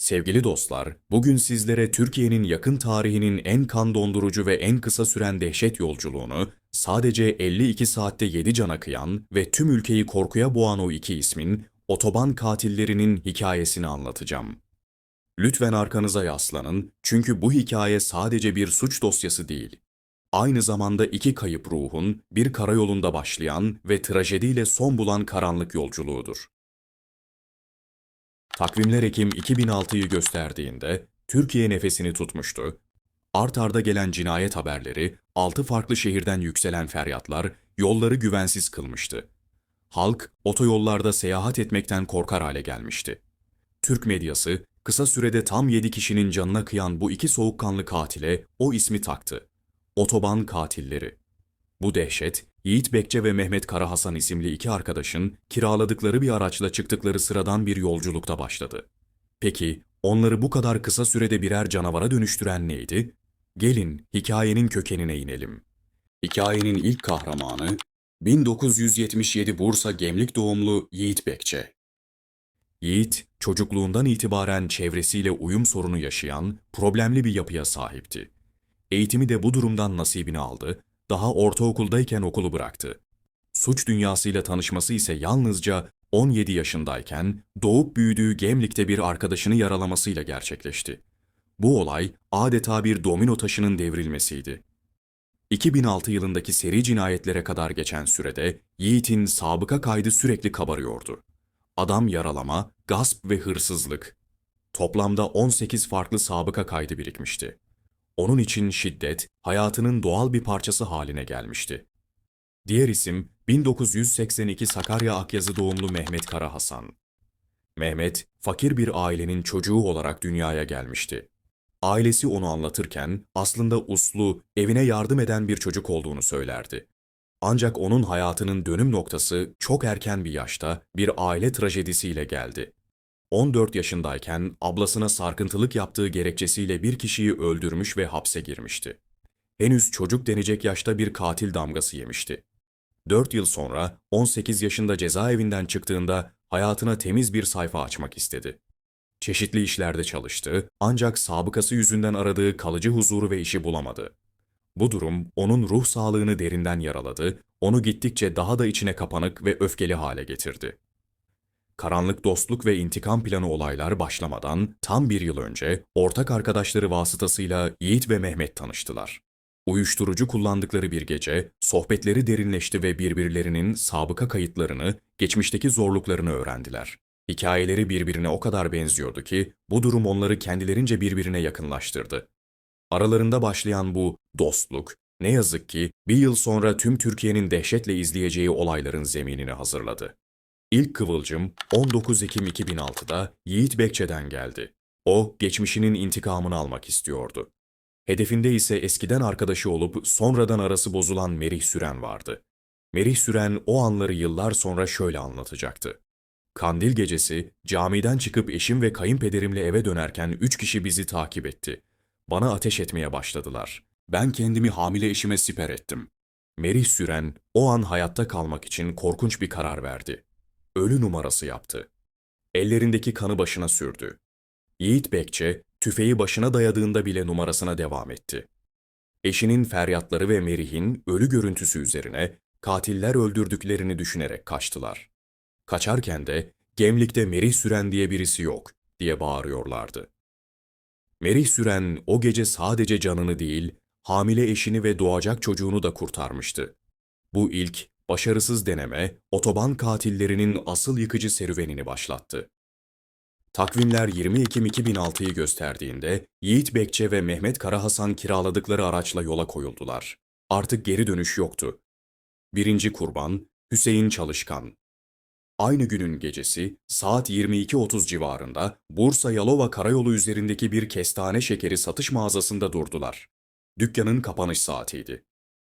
Sevgili dostlar, bugün sizlere Türkiye'nin yakın tarihinin en kan dondurucu ve en kısa süren dehşet yolculuğunu, sadece 52 saatte 7 cana kıyan ve tüm ülkeyi korkuya boğan o iki ismin, otoban katillerinin hikayesini anlatacağım. Lütfen arkanıza yaslanın, çünkü bu hikaye sadece bir suç dosyası değil. Aynı zamanda iki kayıp ruhun, bir karayolunda başlayan ve trajediyle son bulan karanlık yolculuğudur. Takvimler Ekim 2006'yı gösterdiğinde Türkiye nefesini tutmuştu. Art arda gelen cinayet haberleri, 6 farklı şehirden yükselen feryatlar yolları güvensiz kılmıştı. Halk otoyollarda seyahat etmekten korkar hale gelmişti. Türk medyası kısa sürede tam 7 kişinin canına kıyan bu iki soğukkanlı katile o ismi taktı. Otoban katilleri. Bu dehşet, Yiğit Bekçe ve Mehmet Karahasan isimli iki arkadaşın kiraladıkları bir araçla çıktıkları sıradan bir yolculukta başladı. Peki, onları bu kadar kısa sürede birer canavara dönüştüren neydi? Gelin hikayenin kökenine inelim. Hikayenin ilk kahramanı, 1977 Bursa Gemlik doğumlu Yiğit Bekçe. Yiğit, çocukluğundan itibaren çevresiyle uyum sorunu yaşayan, problemli bir yapıya sahipti. Eğitimi de bu durumdan nasibini aldı, daha ortaokuldayken okulu bıraktı. Suç dünyasıyla tanışması ise yalnızca 17 yaşındayken doğup büyüdüğü Gemlik'te bir arkadaşını yaralamasıyla gerçekleşti. Bu olay adeta bir domino taşının devrilmesiydi. 2006 yılındaki seri cinayetlere kadar geçen sürede Yiğit'in sabıka kaydı sürekli kabarıyordu. Adam yaralama, gasp ve hırsızlık. Toplamda 18 farklı sabıka kaydı birikmişti. Onun için şiddet, hayatının doğal bir parçası haline gelmişti. Diğer isim, 1982 Sakarya Akyazı doğumlu Mehmet Karahasan. Mehmet, fakir bir ailenin çocuğu olarak dünyaya gelmişti. Ailesi onu anlatırken aslında uslu, evine yardım eden bir çocuk olduğunu söylerdi. Ancak onun hayatının dönüm noktası çok erken bir yaşta bir aile trajedisiyle geldi. 14 yaşındayken ablasına sarkıntılık yaptığı gerekçesiyle bir kişiyi öldürmüş ve hapse girmişti. Henüz çocuk denecek yaşta bir katil damgası yemişti. 4 yıl sonra 18 yaşında cezaevinden çıktığında hayatına temiz bir sayfa açmak istedi. Çeşitli işlerde çalıştı ancak sabıkası yüzünden aradığı kalıcı huzuru ve işi bulamadı. Bu durum onun ruh sağlığını derinden yaraladı, onu gittikçe daha da içine kapanık ve öfkeli hale getirdi. Karanlık dostluk ve intikam planı olaylar başlamadan tam bir yıl önce ortak arkadaşları vasıtasıyla Yiğit ve Mehmet tanıştılar. Uyuşturucu kullandıkları bir gece sohbetleri derinleşti ve birbirlerinin sabıka kayıtlarını, geçmişteki zorluklarını öğrendiler. Hikayeleri birbirine o kadar benziyordu ki bu durum onları kendilerince birbirine yakınlaştırdı. Aralarında başlayan bu dostluk, ne yazık ki bir yıl sonra tüm Türkiye'nin dehşetle izleyeceği olayların zeminini hazırladı. İlk kıvılcım 19 Ekim 2006'da Yiğit Bekçe'den geldi. O, geçmişinin intikamını almak istiyordu. Hedefinde ise eskiden arkadaşı olup sonradan arası bozulan Merih Süren vardı. Merih Süren o anları yıllar sonra şöyle anlatacaktı. Kandil gecesi camiden çıkıp eşim ve kayınpederimle eve dönerken 3 kişi bizi takip etti. Bana ateş etmeye başladılar. Ben kendimi hamile eşime siper ettim. Merih Süren o an hayatta kalmak için korkunç bir karar verdi. Ölü numarası yaptı. Ellerindeki kanı başına sürdü. Yiğit Bekçe, tüfeği başına dayadığında bile numarasına devam etti. Eşinin feryatları ve Merih'in ölü görüntüsü üzerine katiller öldürdüklerini düşünerek kaçtılar. Kaçarken de Gemlik'te Merih Süren diye birisi yok diye bağırıyorlardı. Merih Süren o gece sadece canını değil, hamile eşini ve doğacak çocuğunu da kurtarmıştı. Bu ilk, başarısız deneme, otoban katillerinin asıl yıkıcı serüvenini başlattı. Takvimler 20 Ekim 2006'yı gösterdiğinde Yiğit Bekçe ve Mehmet Karahasan kiraladıkları araçla yola koyuldular. Artık geri dönüş yoktu. Birinci kurban Hüseyin Çalışkan. Aynı günün gecesi saat 22.30 civarında Bursa-Yalova karayolu üzerindeki bir kestane şekeri satış mağazasında durdular. Dükkanın kapanış saatiydi.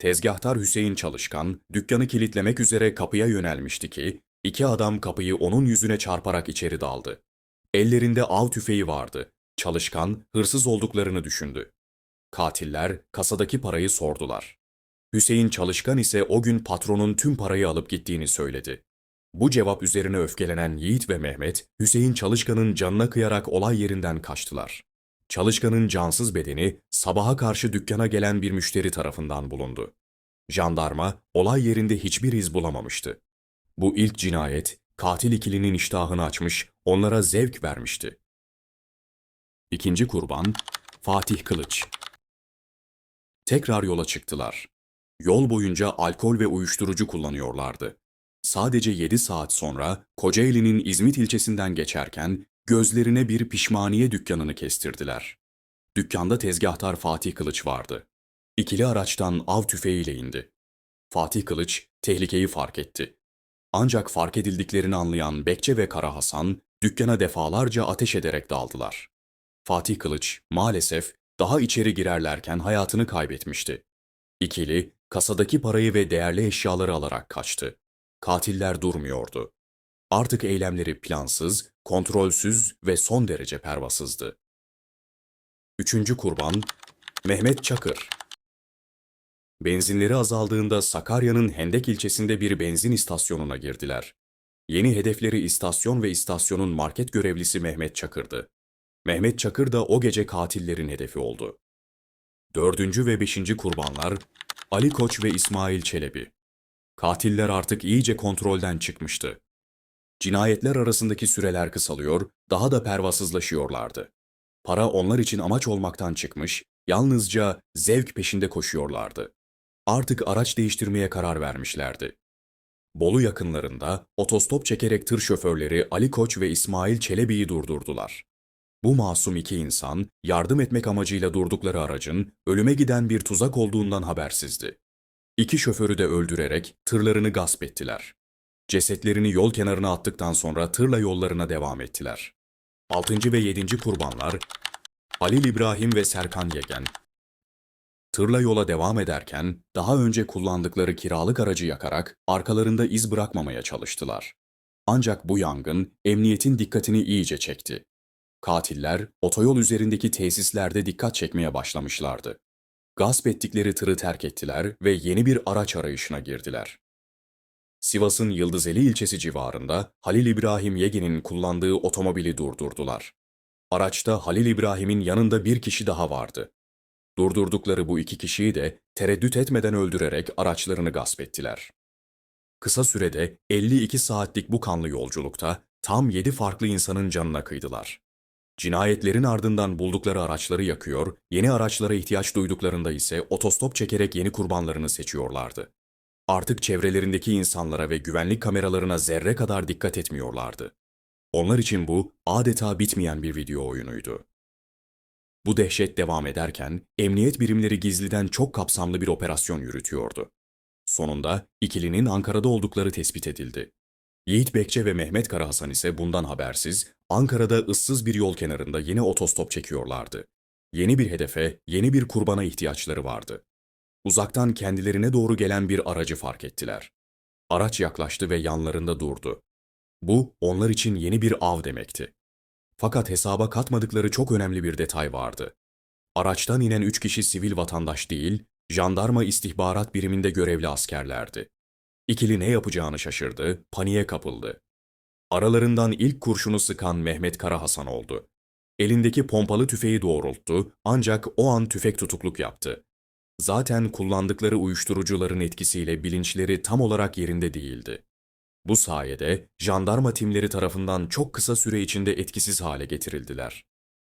Tezgahtar Hüseyin Çalışkan, dükkanı kilitlemek üzere kapıya yönelmişti ki, iki adam kapıyı onun yüzüne çarparak içeri daldı. Ellerinde av tüfeği vardı. Çalışkan, hırsız olduklarını düşündü. Katiller, kasadaki parayı sordular. Hüseyin Çalışkan ise o gün patronun tüm parayı alıp gittiğini söyledi. Bu cevap üzerine öfkelenen Yiğit ve Mehmet, Hüseyin Çalışkan'ın canına kıyarak olay yerinden kaçtılar. Çalışkan'ın cansız bedeni sabaha karşı dükkana gelen bir müşteri tarafından bulundu. Jandarma olay yerinde hiçbir iz bulamamıştı. Bu ilk cinayet katil ikilinin iştahını açmış, onlara zevk vermişti. İkinci kurban Fatih Kılıç. Tekrar yola çıktılar. Yol boyunca alkol ve uyuşturucu kullanıyorlardı. Sadece 7 saat sonra Kocaeli'nin İzmit ilçesinden geçerken gözlerine bir pişmaniye dükkanını kestirdiler. Dükkanda tezgahtar Fatih Kılıç vardı. İkili araçtan av tüfeğiyle indi. Fatih Kılıç tehlikeyi fark etti. Ancak fark edildiklerini anlayan Bekçe ve Kara Hasan dükkana defalarca ateş ederek daldılar. Fatih Kılıç maalesef daha içeri girerlerken hayatını kaybetmişti. İkili kasadaki parayı ve değerli eşyaları alarak kaçtı. Katiller durmuyordu. Artık eylemleri plansız, kontrolsüz ve son derece pervasızdı. Üçüncü kurban Mehmet Çakır. Benzinleri azaldığında Sakarya'nın Hendek ilçesinde bir benzin istasyonuna girdiler. Yeni hedefleri istasyon ve istasyonun market görevlisi Mehmet Çakır'dı. Mehmet Çakır da o gece katillerin hedefi oldu. Dördüncü ve beşinci kurbanlar Ali Koç ve İsmail Çelebi. Katiller artık iyice kontrolden çıkmıştı. Cinayetler arasındaki süreler kısalıyor, daha da pervasızlaşıyorlardı. Para onlar için amaç olmaktan çıkmış, yalnızca zevk peşinde koşuyorlardı. Artık araç değiştirmeye karar vermişlerdi. Bolu yakınlarında otostop çekerek tır şoförleri Ali Koç ve İsmail Çelebi'yi durdurdular. Bu masum iki insan, yardım etmek amacıyla durdukları aracın ölüme giden bir tuzak olduğundan habersizdi. İki şoförü de öldürerek tırlarını gasp ettiler. Cesetlerini yol kenarına attıktan sonra tırla yollarına devam ettiler. Altıncı ve yedinci kurbanlar Halil İbrahim ve Serkan Yegen. Tırla yola devam ederken daha önce kullandıkları kiralık aracı yakarak arkalarında iz bırakmamaya çalıştılar. Ancak bu yangın emniyetin dikkatini iyice çekti. Katiller otoyol üzerindeki tesislerde dikkat çekmeye başlamışlardı. Gasp ettikleri tırı terk ettiler ve yeni bir araç arayışına girdiler. Sivas'ın Yıldızeli ilçesi civarında Halil İbrahim Yegin'in kullandığı otomobili durdurdular. Araçta Halil İbrahim'in yanında bir kişi daha vardı. Durdurdukları bu iki kişiyi de tereddüt etmeden öldürerek araçlarını gasp ettiler. Kısa sürede 52 saatlik bu kanlı yolculukta tam 7 farklı insanın canına kıydılar. Cinayetlerin ardından buldukları araçları yakıyor, yeni araçlara ihtiyaç duyduklarında ise otostop çekerek yeni kurbanlarını seçiyorlardı. Artık çevrelerindeki insanlara ve güvenlik kameralarına zerre kadar dikkat etmiyorlardı. Onlar için bu adeta bitmeyen bir video oyunuydu. Bu dehşet devam ederken emniyet birimleri gizliden çok kapsamlı bir operasyon yürütüyordu. Sonunda ikilinin Ankara'da oldukları tespit edildi. Yiğit Bekçe ve Mehmet Karahasan ise bundan habersiz Ankara'da ıssız bir yol kenarında yine otostop çekiyorlardı. Yeni bir hedefe, yeni bir kurbana ihtiyaçları vardı. Uzaktan kendilerine doğru gelen bir aracı fark ettiler. Araç yaklaştı ve yanlarında durdu. Bu onlar için yeni bir av demekti. Fakat hesaba katmadıkları çok önemli bir detay vardı. Araçtan inen 3 kişi sivil vatandaş değil, jandarma istihbarat biriminde görevli askerlerdi. İkili ne yapacağını şaşırdı, paniğe kapıldı. Aralarından ilk kurşunu sıkan Mehmet Karahasan oldu. Elindeki pompalı tüfeği doğrulttu ancak o an tüfek tutukluk yaptı. Zaten kullandıkları uyuşturucuların etkisiyle bilinçleri tam olarak yerinde değildi. Bu sayede jandarma timleri tarafından çok kısa süre içinde etkisiz hale getirildiler.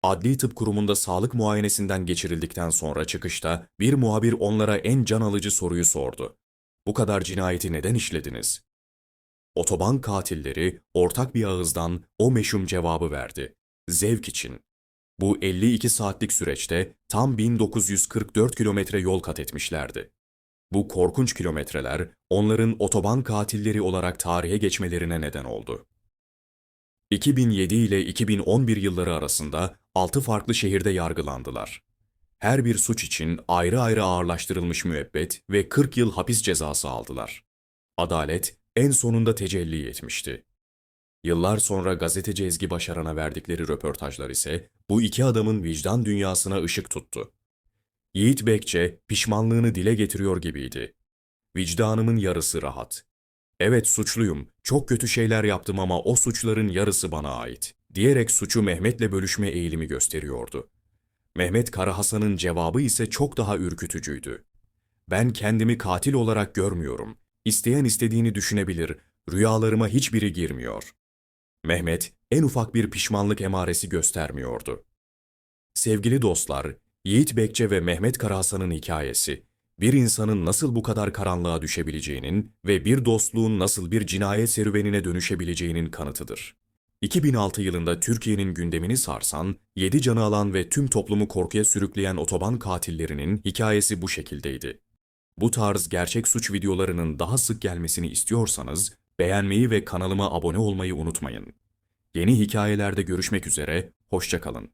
Adli Tıp Kurumu'nda sağlık muayenesinden geçirildikten sonra çıkışta bir muhabir onlara en can alıcı soruyu sordu. Bu kadar cinayeti neden işlediniz? Otoban katilleri ortak bir ağızdan o meşhum cevabı verdi. Zevk için. Bu 52 saatlik süreçte tam 1944 kilometre yol kat etmişlerdi. Bu korkunç kilometreler onların otoban katilleri olarak tarihe geçmelerine neden oldu. 2007 ile 2011 yılları arasında 6 farklı şehirde yargılandılar. Her bir suç için ayrı ayrı ağırlaştırılmış müebbet ve 40 yıl hapis cezası aldılar. Adalet en sonunda tecelli etmişti. Yıllar sonra gazeteci Ezgi Başaran'a verdikleri röportajlar ise bu iki adamın vicdan dünyasına ışık tuttu. Yiğit Bekçe pişmanlığını dile getiriyor gibiydi. Vicdanımın yarısı rahat. Evet suçluyum, çok kötü şeyler yaptım ama o suçların yarısı bana ait, diyerek suçu Mehmet'le bölüşme eğilimi gösteriyordu. Mehmet Karahasan'ın cevabı ise çok daha ürkütücüydü. Ben kendimi katil olarak görmüyorum. İsteyen istediğini düşünebilir, rüyalarıma hiçbiri girmiyor. Mehmet, en ufak bir pişmanlık emaresi göstermiyordu. Sevgili dostlar, Yiğit Bekçe ve Mehmet Karahasan'ın hikayesi, bir insanın nasıl bu kadar karanlığa düşebileceğinin ve bir dostluğun nasıl bir cinayet serüvenine dönüşebileceğinin kanıtıdır. 2006 yılında Türkiye'nin gündemini sarsan, 7 canı alan ve tüm toplumu korkuya sürükleyen otoban katillerinin hikayesi bu şekildeydi. Bu tarz gerçek suç videolarının daha sık gelmesini istiyorsanız, beğenmeyi ve kanalıma abone olmayı unutmayın. Yeni hikayelerde görüşmek üzere, hoşça kalın.